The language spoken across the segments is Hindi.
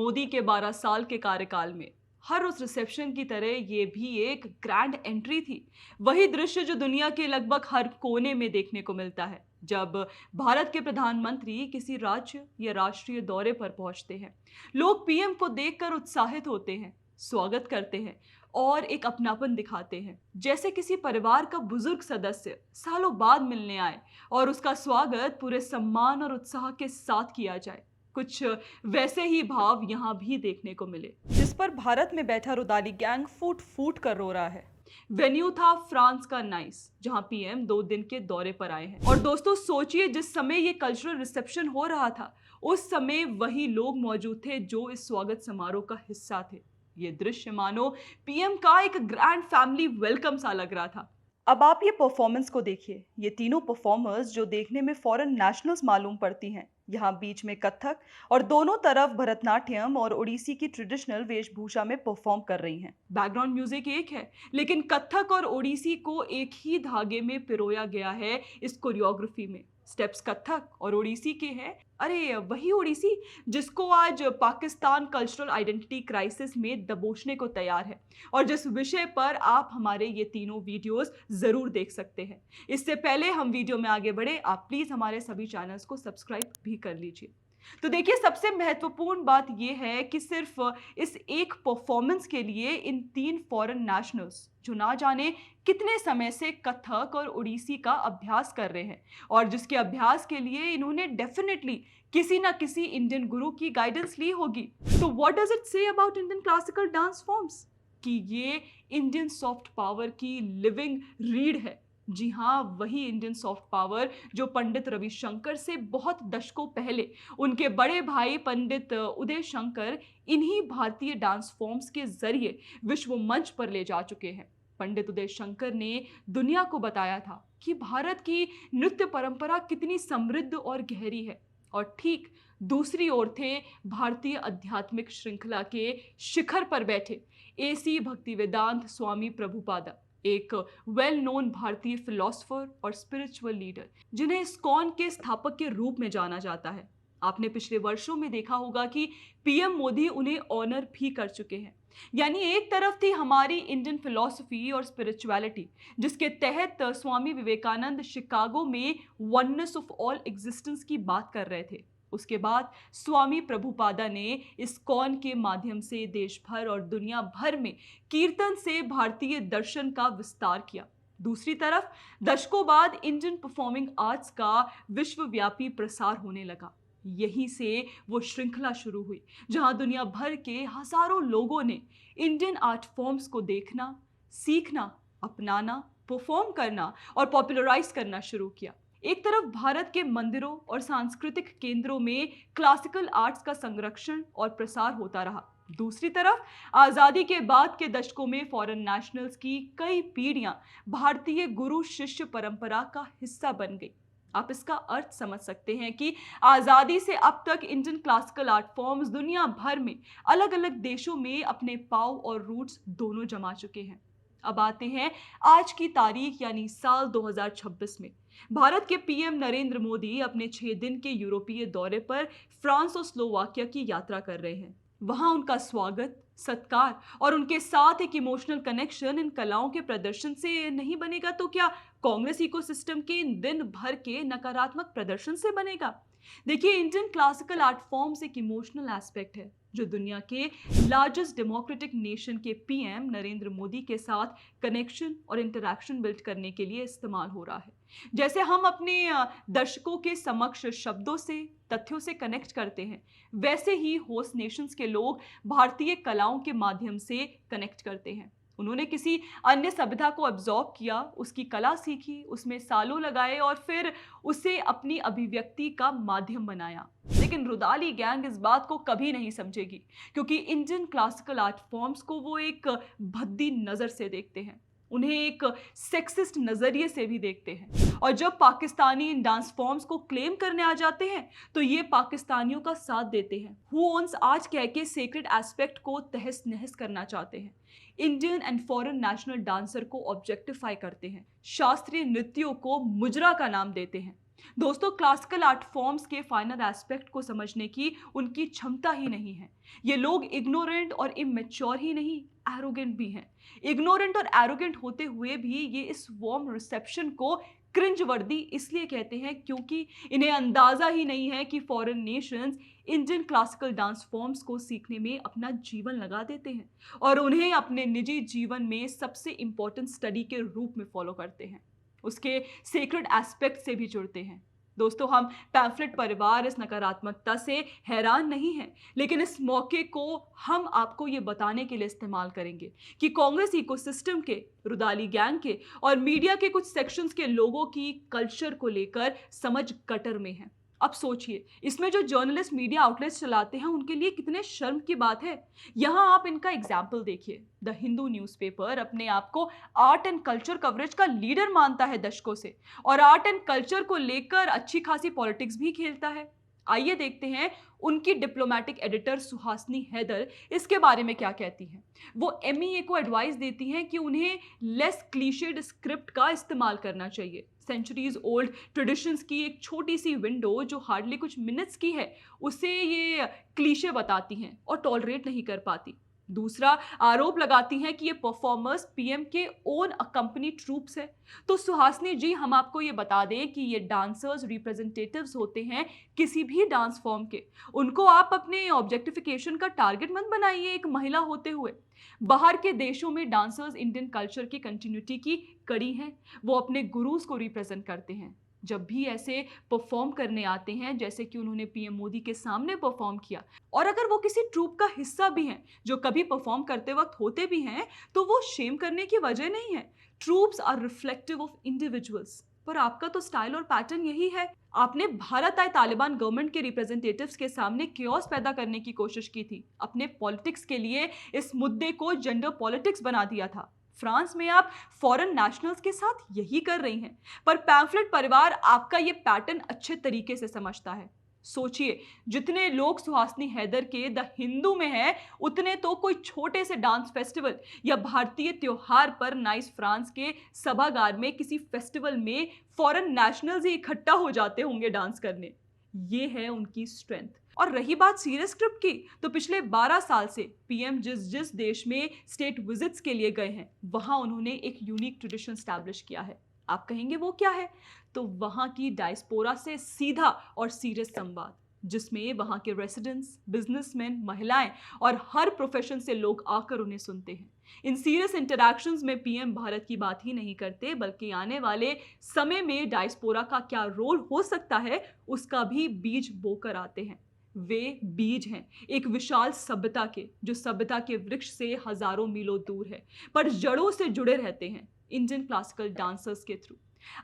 मोदी के 12 साल के कार्यकाल में हर उस रिसेप्शन की तरह ये भी एक ग्रैंड एंट्री थी। वही दृश्य जो दुनिया के लगभग हर कोने में देखने को मिलता है जब भारत के प्रधानमंत्री किसी राज्य या राष्ट्रीय दौरे पर पहुंचते हैं। लोग पीएम को देखकर उत्साहित होते हैं, स्वागत करते हैं और एक अपनापन दिखाते हैं, जैसे किसी परिवार का बुजुर्ग सदस्य सालों बाद मिलने आए और उसका स्वागत पूरे सम्मान और उत्साह के साथ किया जाए। कुछ वैसे ही भाव यहाँ भी देखने को मिले, जिस पर भारत में बैठा रुदाली गैंग फूट फूट कर रो रहा है। वेन्यू था फ्रांस का नाइस, जहां पीएम 2 दिन के दौरे पर आए हैं। और दोस्तों सोचिए, जिस समय ये कल्चरल रिसेप्शन हो रहा था उस समय वही लोग मौजूद थे जो इस स्वागत समारोह का हिस्सा थे। ये दृश्य मानो पीएम का एक ग्रैंड फैमिली वेलकम सा लग रहा था। अब आप ये परफॉर्मेंस को देखिए। ये तीनों परफॉर्मर्स जो देखने में फॉरेन नेशनल्स मालूम पड़ती हैं, यहाँ बीच में कथक और दोनों तरफ भरतनाट्यम और ओडिसी की ट्रेडिशनल वेशभूषा में परफॉर्म कर रही हैं। बैकग्राउंड म्यूजिक एक है, लेकिन कथक और ओडिसी को एक ही धागे में पिरोया गया है इस कोरियोग्राफी में। स्टेप्स कथक और ओडिसी के हैं। अरे वही ओडिसी जिसको आज पाकिस्तान कल्चरल आइडेंटिटी क्राइसिस में दबोचने को तैयार है, और जिस विषय पर आप हमारे ये तीनों वीडियोस जरूर देख सकते हैं। इससे पहले हम वीडियो में आगे बढ़े, आप प्लीज हमारे सभी चैनल्स को सब्सक्राइब भी कर लीजिए। तो देखिए, सबसे महत्वपूर्ण बात यह है कि सिर्फ इस एक परफॉर्मेंस के लिए इन 3 फॉरेन नेशनल्स जो ना जाने कितने समय से कथक और ओडिसी का अभ्यास कर रहे हैं, और जिसके अभ्यास के लिए इन्होंने डेफिनेटली किसी ना किसी इंडियन गुरु की गाइडेंस ली होगी। तो what does it say about Indian classical dance forms? कि ये इंडियन सॉफ्ट पावर की लिविंग रीड है। जी हाँ, वही इंडियन सॉफ्ट पावर जो पंडित रविशंकर से बहुत दशकों पहले उनके बड़े भाई पंडित उदय शंकर इन्हीं भारतीय डांस फॉर्म्स के जरिए विश्व मंच पर ले जा चुके हैं। पंडित उदय शंकर ने दुनिया को बताया था कि भारत की नृत्य परंपरा कितनी समृद्ध और गहरी है। और ठीक दूसरी ओर थे भारतीय आध्यात्मिक श्रृंखला के शिखर पर बैठे एसी भक्तिवेदांत स्वामी प्रभुपादा, एक वेल नोन भारतीय फिलोसोफर और स्पिरिचुअल लीडर, जिन्हें इस्कॉन के स्थापक के रूप में जाना जाता है। आपने पिछले वर्षों में देखा होगा कि पीएम मोदी उन्हें ऑनर भी कर चुके हैं। यानी एक तरफ थी हमारी इंडियन फिलॉसफी और स्पिरिचुअलिटी, जिसके तहत स्वामी विवेकानंद शिकागो में वननेस ऑफ ऑल एग्जिस्टेंस की बात कर रहे थे। उसके बाद स्वामी प्रभुपादा ने इस्कॉन के माध्यम से देश भर और दुनिया भर में कीर्तन से भारतीय दर्शन का विस्तार किया। दूसरी तरफ दशकों बाद इंडियन परफॉर्मिंग आर्ट्स का विश्वव्यापी प्रसार होने लगा। यहीं से वो श्रृंखला शुरू हुई जहां दुनिया भर के हजारों लोगों ने इंडियन आर्ट फॉर्म्स को देखना, सीखना, अपनाना, परफॉर्म करना और पॉपुलराइज करना शुरू किया। एक तरफ भारत के मंदिरों और सांस्कृतिक केंद्रों में क्लासिकल आर्ट्स का संरक्षण और प्रसार होता रहा। दूसरी तरफ आजादी के बाद के दशकों में फॉरेन नेशनल्स की कई पीढ़ियां भारतीय गुरु शिष्य परंपरा का हिस्सा बन गई। आप इसका अर्थ समझ सकते हैं कि आजादी से अब तक इंडियन क्लासिकल आर्ट फॉर्म्स दुनिया भर में अलग अलग देशों में अपने पांव और रूट्स दोनों जमा चुके हैं। अब आते हैं आज की तारीख यानी साल 2026 में। भारत के पीएम नरेंद्र मोदी अपने 6 दिन के यूरोपीय दौरे पर फ्रांस और स्लोवाकिया की यात्रा कर रहे हैं। वहां उनका स्वागत, सत्कार और उनके साथ एक इमोशनल कनेक्शन इन कलाओं के प्रदर्शन से नहीं बनेगा तो क्या कांग्रेस इकोसिस्टम के इन दिन भर के नकारात्मक प्रदर्शन से बनेगा? देखिए, इंडियन क्लासिकल आर्ट फॉर्म्स एक इमोशनल एस्पेक्ट है जो दुनिया के लार्जेस्ट डेमोक्रेटिक नेशन के पीएम नरेंद्र मोदी के साथ कनेक्शन और इंटरैक्शन बिल्ड करने के लिए इस्तेमाल हो रहा है। जैसे हम अपने दर्शकों के समक्ष शब्दों से, तथ्यों से कनेक्ट करते हैं, वैसे ही होस्ट नेशंस के लोग भारतीय कलाओं के माध्यम से कनेक्ट करते हैं। उन्होंने किसी अन्य सभ्यता को अब्जॉर्ब किया, उसकी कला सीखी, उसमें सालों लगाए और फिर उसे अपनी अभिव्यक्ति का माध्यम बनाया। लेकिन रुदाली गैंग इस बात को कभी नहीं समझेगी, क्योंकि इंडियन क्लासिकल आर्ट फॉर्म्स को वो एक भद्दी नजर से देखते हैं, उन्हें एक सेक्सिस्ट नजरिए से भी देखते हैं। और जब पाकिस्तानी इन डांस फॉर्म्स को क्लेम करने आ जाते हैं तो ये पाकिस्तानियों का साथ देते हैं, हु ओन्स आज कह के सेक्रेड एस्पेक्ट को तहस नहस करना चाहते हैं। Indian and foreign national dancer को ऑब्जेक्टिफाई करते हैं, शास्त्रीय नृत्यों को मुजरा का नाम देते हैं। दोस्तों, क्लासिकल आर्ट फॉर्म्स के फाइनल एस्पेक्ट को समझने की उनकी क्षमता ही नहीं है। ये लोग इग्नोरेंट और इमेच्योर ही नहीं, एरोगेंट भी हैं। इग्नोरेंट और एरोगेंट होते हुए भी ये इस वार्म रिसेप्शन को क्रिंज वर्दी इसलिए कहते हैं क्योंकि इन्हें अंदाजा ही नहीं है कि foreign Nations Indian classical dance forms को सीखने में अपना जीवन लगा देते हैं और उन्हें अपने निजी जीवन में सबसे इंपॉर्टेंट स्टडी के रूप में फॉलो करते हैं, उसके सेक्रेड एस्पेक्ट से भी जुड़ते हैं। दोस्तों, हम पैम्फलेट परिवार इस नकारात्मकता से हैरान नहीं हैं, लेकिन इस मौके को हम आपको ये बताने के लिए इस्तेमाल करेंगे कि कांग्रेस इकोसिस्टम के, रुदाली गैंग के और मीडिया के कुछ सेक्शंस के लोगों की कल्चर को लेकर समझ कटर में है। अब सोचिए, इसमें जो जर्नलिस्ट मीडिया आउटलेट्स चलाते हैं उनके लिए कितने शर्म की बात है। यहाँ आप इनका एग्जाम्पल देखिए। द हिंदू न्यूज़पेपर अपने आप को आर्ट एंड कल्चर कवरेज का लीडर मानता है दशकों से, और आर्ट एंड कल्चर को लेकर अच्छी खासी पॉलिटिक्स भी खेलता है। आइए देखते हैं उनकी डिप्लोमेटिक एडिटर सुहासिनी हैदर इसके बारे में क्या कहती हैं। वो एमईए को एडवाइस देती हैं कि उन्हें लेस क्लीशेड स्क्रिप्ट का इस्तेमाल करना चाहिए। सेंचुरीज ओल्ड ट्रेडिशंस की एक छोटी सी विंडो जो हार्डली कुछ मिनट्स की है, उसे ये क्लीशे बताती हैं और टॉलरेट नहीं कर पाती। दूसरा, आरोप लगाती हैं कि ये परफॉर्मर्स पीएम के ओन कंपनी ट्रूप्स है। तो सुहासिनी जी, हम आपको ये बता दें कि ये डांसर्स रिप्रेजेंटेटिव्स होते हैं किसी भी डांस फॉर्म के। उनको आप अपने ऑब्जेक्टिफिकेशन का टारगेट मत बनाइए एक महिला होते हुए। बाहर के देशों में डांसर्स इंडियन कल्चर की कंटिन्यूटी की कड़ी हैं। वो अपने गुरुज को रिप्रेजेंट करते हैं। जब भी ऐसे परफॉर्म करने आते हैं, जैसे कि उन्होंने पीएम मोदी के सामने परफॉर्म किया, और अगर वो किसी ट्रूप का हिस्सा भी हैं जो कभी परफॉर्म करते वक्त होते भी हैं, तो वो शेम करने की वजह नहीं है। Troops are reflective of individuals. पर आपका तो स्टाइल और पैटर्न यही है। आपने भारत आए तालिबान गवर्नमेंट के रिप्रेजेंटेटिव्स के सामने क्योस पैदा करने की कोशिश की थी। अपने पॉलिटिक्स के लिए इस मुद्दे को जेंडर पॉलिटिक्स बना दिया था। फ्रांस में आप फॉरेन नेशनल्स के साथ यही कर रही हैं। पर पैम्फलेट परिवार आपका ये पैटर्न अच्छे तरीके से समझता है। सोचिए, जितने लोग सुहासिनी हैदर के द हिंदू में हैं, उतने तो कोई छोटे से डांस फेस्टिवल या भारतीय त्योहार पर नाइस फ्रांस के सभागार में किसी फेस्टिवल में फॉरेन नेशनल्स ही इकट्ठा हो जाते होंगे डांस करने। ये है उनकी स्ट्रेंथ। और रही बात सीरियस स्क्रिप्ट की, तो पिछले 12 साल से पीएम जिस जिस देश में स्टेट विजिट्स के लिए गए हैं, वहां उन्होंने एक यूनिक ट्रेडिशन स्टैब्लिश किया है। आप कहेंगे वो क्या है? तो वहां की डायस्पोरा से सीधा और सीरियस संवाद, जिसमें वहां के रेसिडेंट्स, बिजनेसमैन, महिलाएं और हर प्रोफेशन से लोग आकर उन्हें सुनते हैं। इन सीरियस इंटरैक्शंस में पीएम भारत की बात ही नहीं करते, बल्कि आने वाले समय में डायस्पोरा का क्या रोल हो सकता है उसका भी बीज बोकर आते हैं। वे बीज हैं एक विशाल सभ्यता के, जो सभ्यता के वृक्ष से हजारों मीलों दूर है, पर जड़ों से जुड़े रहते हैं इंडियन क्लासिकल डांसर्स के थ्रू।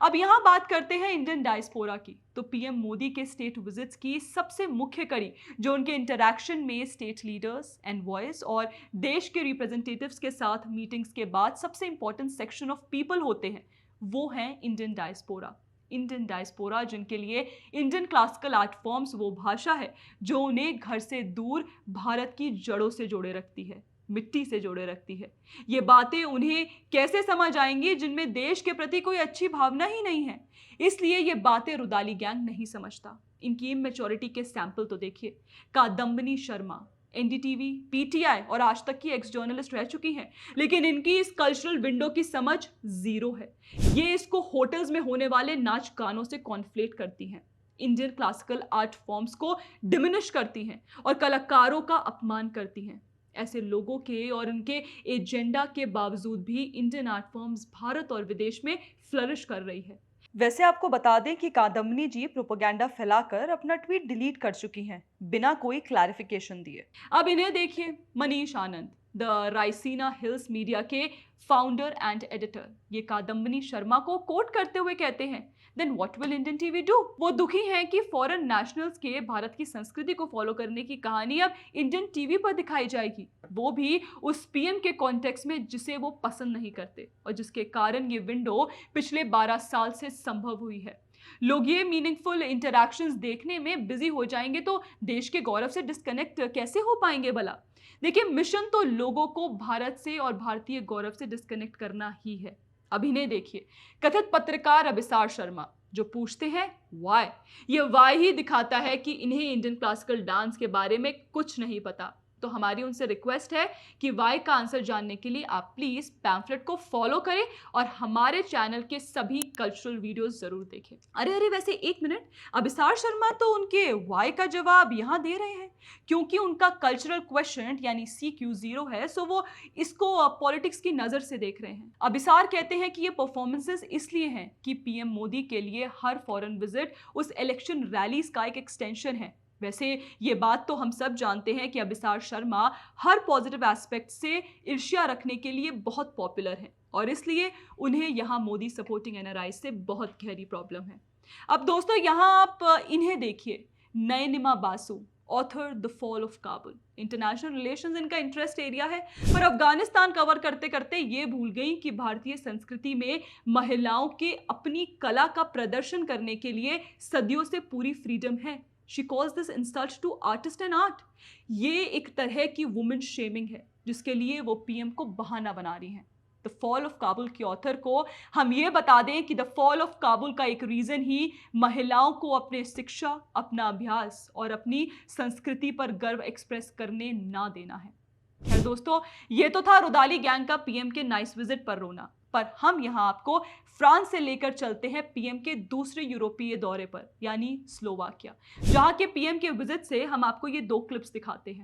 अब यहां बात करते हैं इंडियन डायस्पोरा की। तो पीएम मोदी के स्टेट विजिट्स की सबसे मुख्य कड़ी, जो उनके इंटरैक्शन में स्टेट लीडर्स, एनवॉयज और देश के रिप्रेजेंटेटिव्स के साथ मीटिंग्स के बाद सबसे इंपॉर्टेंट सेक्शन ऑफ पीपल होते हैं, वो हैं इंडियन डायस्पोरा। इंडियन डायस्पोरा, जिनके लिए इंडियन क्लासिकल आर्ट फॉर्म्स वो भाषा है जो उन्हें घर से दूर भारत की जड़ों से जोड़े रखती है, मिट्टी से जोड़े रखती है। ये बातें उन्हें कैसे समझ आएंगी जिनमें देश के प्रति कोई अच्छी भावना ही नहीं है। इसलिए ये बातें रुदाली गैंग नहीं समझता। इनकी इमेच्योरिटी के सैंपल तो देखिए। कादम्बिनी शर्मा एनडीटीवी, पीटीआई और आज तक की एक्स जर्नलिस्ट रह चुकी हैं, लेकिन इनकी इस कल्चरल विंडो की समझ जीरो है। ये इसको होटल्स में होने वाले नाच गानों से कॉन्फ्लेट करती हैं, इंडियन क्लासिकल आर्ट फॉर्म्स को डिमिनिश करती हैं और कलाकारों का अपमान करती हैं। ऐसे लोगों के और उनके एजेंडा के बावजूद भी इंडियन आर्ट फॉर्म्स भारत और विदेश में फ्लरिश कर रही है। वैसे आपको बता दें कि कादम्बिनी जी प्रोपेगेंडा फैलाकर अपना ट्वीट डिलीट कर चुकी हैं, बिना कोई क्लैरिफिकेशन दिए। अब इन्हें देखिए, Manish Anand, the Raisina Hills Media के फाउंडर एंड एडिटर, ये कादम्बिनी शर्मा को कोट करते हुए कहते हैं, then what will Indian TV do? वो दुखी हैं कि फॉरेन नेशनल्स के भारत की संस्कृति को फॉलो करने की कहानी अब इंडियन टीवी पर दिखाई जाएगी, वो भी उस पीएम के कॉन्टेक्स्ट में जिसे वो पसंद नहीं करते और जिसके कारण ये विंडो पिछले 12 साल से संभव हुई है। लोग ये मीनिंगफुल इंटरैक्शंस देखने में बिजी हो जाएंगे तो देश के गौरव से डिस्कनेक्ट कैसे हो पाएंगे भला? देखिए, मिशन तो लोगों को भारत से और भारतीय गौरव से डिस्कनेक्ट करना ही है। अभिनय देखिए, कथित पत्रकार अभिसार शर्मा जो पूछते हैं वाई, ये वाई ही दिखाता है कि इन्हें इंडियन क्लासिकल डांस के बारे में कुछ नहीं पता। तो हमारी उनसे रिक्वेस्ट है कि वाई का आंसर जानने के लिए आप प्लीज पैम्फलेट को फॉलो करें और हमारे चैनल के सभी कल्चरल वीडियोस जरूर देखें। अरे अरे, वैसे एक मिनट, अभिसार शर्मा तो उनके वाई का जवाब यहां दे रहे हैं, क्योंकि उनका कल्चरल क्वेश्चन यानी CQ0 है, सो वो इसको पॉलिटिक्स की नजर से देख रहे हैं। अभिसार कहते हैं कि ये परफॉर्मेंसेस इसलिए हैं कि पीएम मोदी के लिए हर फॉरेन विजिट उस इलेक्शन रैलीज का एक एक्सटेंशन है। वैसे ये बात तो हम सब जानते हैं कि अभिसार शर्मा हर पॉजिटिव एस्पेक्ट से ईर्ष्या रखने के लिए बहुत पॉपुलर हैं और इसलिए उन्हें यहाँ मोदी सपोर्टिंग एनआरआई से बहुत गहरी प्रॉब्लम है। अब दोस्तों यहाँ आप इन्हें देखिए, Nayanima Basu, author the fall of Kabul. International relations इनका इंटरेस्ट एरिया है, पर अफगानिस्तान कवर करते करते ये भूल गई कि भारतीय संस्कृति में महिलाओं के अपनी कला का प्रदर्शन करने के लिए सदियों से पूरी फ्रीडम है। She calls this insult to artist and art. ये एक तरह की वुमेन शेमिंग है जिसके लिए वो पीएम को बहाना बना रही हैं। द फॉल ऑफ काबुल के ऑथर को हम ये बता दें कि द फॉल ऑफ काबुल का एक रीजन ही महिलाओं को अपने शिक्षा, अपना अभ्यास और अपनी संस्कृति पर गर्व एक्सप्रेस करने ना देना है। खैर दोस्तों, ये तो था रुदाली गैंग का पीएम के नाइस विजिट पर रोना, पर हम यहाँ आपको फ्रांस से लेकर चलते हैं पीएम के दूसरे यूरोपीय दौरे पर यानी स्लोवाकिया, जहाँ के पीएम के विजिट से हम आपको ये 2 क्लिप्स दिखाते हैं।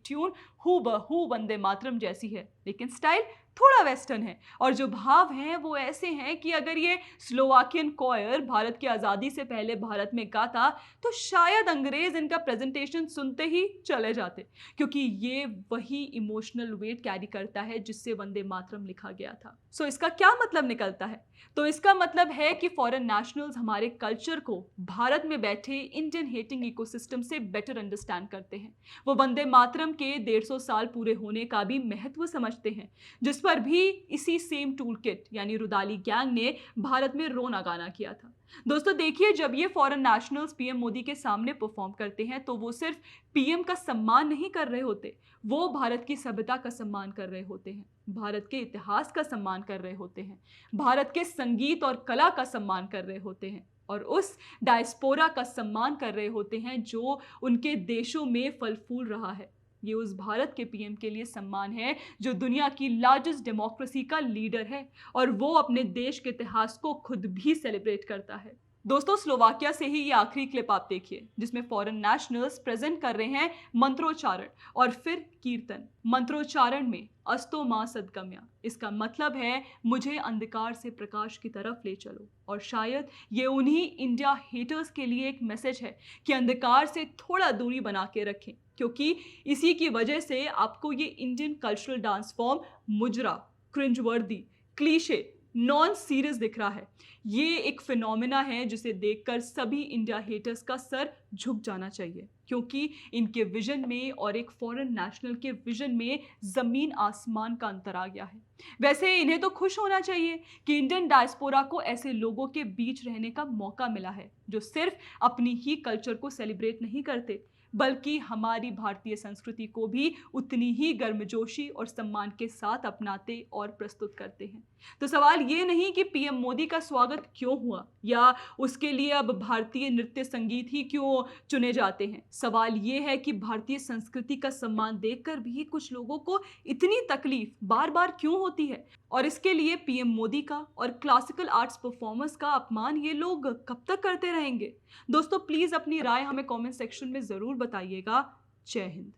ट्यून हूबहू वंदे मातरम जैसी है, लेकिन स्टाइल थोड़ा वेस्टर्न है और जो भाव हैं वो ऐसे हैं कि अगर ये स्लोवाकियन कॉयर भारत की आज़ादी से पहले भारत में गाता तो शायद अंग्रेज इनका प्रेजेंटेशन सुनते ही चले जाते, क्योंकि ये वही इमोशनल वेट कैरी करता है जिससे वंदे मातरम लिखा गया था। सो इसका क्या मतलब निकलता है? तो इसका मतलब है कि फॉरेन नेशनल्स हमारे कल्चर को भारत में बैठे इंडियन हेटिंग इकोसिस्टम से बेटर अंडरस्टैंड करते हैं। वो वंदे मातरम के 150 साल पूरे होने का भी महत्व समझते हैं, जिस पर भी इसी सेम टूल किट यानी रुदाली गैंग ने भारत में रोना गाना किया था। दोस्तों देखिए, जब ये फॉरेन नेशनल्स पीएम मोदी के सामने परफॉर्म करते हैं तो वो सिर्फ पीएम का सम्मान नहीं कर रहे होते, वो भारत की सभ्यता का सम्मान कर रहे होते हैं, भारत के इतिहास का सम्मान कर रहे होते हैं, भारत के संगीत और कला का सम्मान कर रहे होते हैं और उस डायस्पोरा का सम्मान कर रहे होते हैं जो उनके देशों में फल फूल रहा है। ये उस भारत के पीएम के लिए सम्मान है जो दुनिया की लार्जेस्ट डेमोक्रेसी का लीडर है और वो अपने देश के इतिहास को खुद भी सेलिब्रेट करता है। दोस्तों स्लोवाकिया से ही ये आखिरी क्लिप आप देखिए, जिसमें फॉरेन नेशनल्स प्रेजेंट कर रहे हैं मंत्रोच्चारण और फिर कीर्तन। मंत्रोच्चारण में अस्तो मां सद्गम्या, इसका मतलब है मुझे अंधकार से प्रकाश की तरफ ले चलो, और शायद ये उन्हीं इंडिया हेटर्स के लिए एक मैसेज है कि अंधकार से थोड़ा दूरी बना के रखें, क्योंकि इसी की वजह से आपको ये इंडियन कल्चरल डांस फॉर्म मुजरा, क्रिंजवर्दी, क्लीशे, नॉन सीरियस दिख रहा है। ये एक फिनोमिना है जिसे देखकर सभी इंडिया हेटर्स का सर झुक जाना चाहिए, क्योंकि इनके विजन में और एक फॉरेन नेशनल के विजन में जमीन आसमान का अंतर आ गया है। वैसे इन्हें तो खुश होना चाहिए कि इंडियन डायस्पोरा को ऐसे लोगों के बीच रहने का मौका मिला है जो सिर्फ अपनी ही कल्चर को सेलिब्रेट नहीं करते, बल्कि हमारी भारतीय संस्कृति को भी उतनी ही गर्मजोशी और सम्मान के साथ अपनाते और प्रस्तुत करते हैं। तो सवाल ये नहीं कि पीएम मोदी का स्वागत क्यों हुआ या उसके लिए अब भारतीय नृत्य संगीत ही क्यों चुने जाते हैं। सवाल ये है कि भारतीय संस्कृति का सम्मान देखकर भी कुछ लोगों को इतनी तकलीफ बार बार क्यों होती है, और इसके लिए पीएम मोदी का और क्लासिकल आर्ट्स परफॉर्मर्स का अपमान ये लोग कब तक करते रहेंगे। दोस्तों प्लीज अपनी राय हमें कमेंट सेक्शन में जरूर बताइएगा। जय हिंद।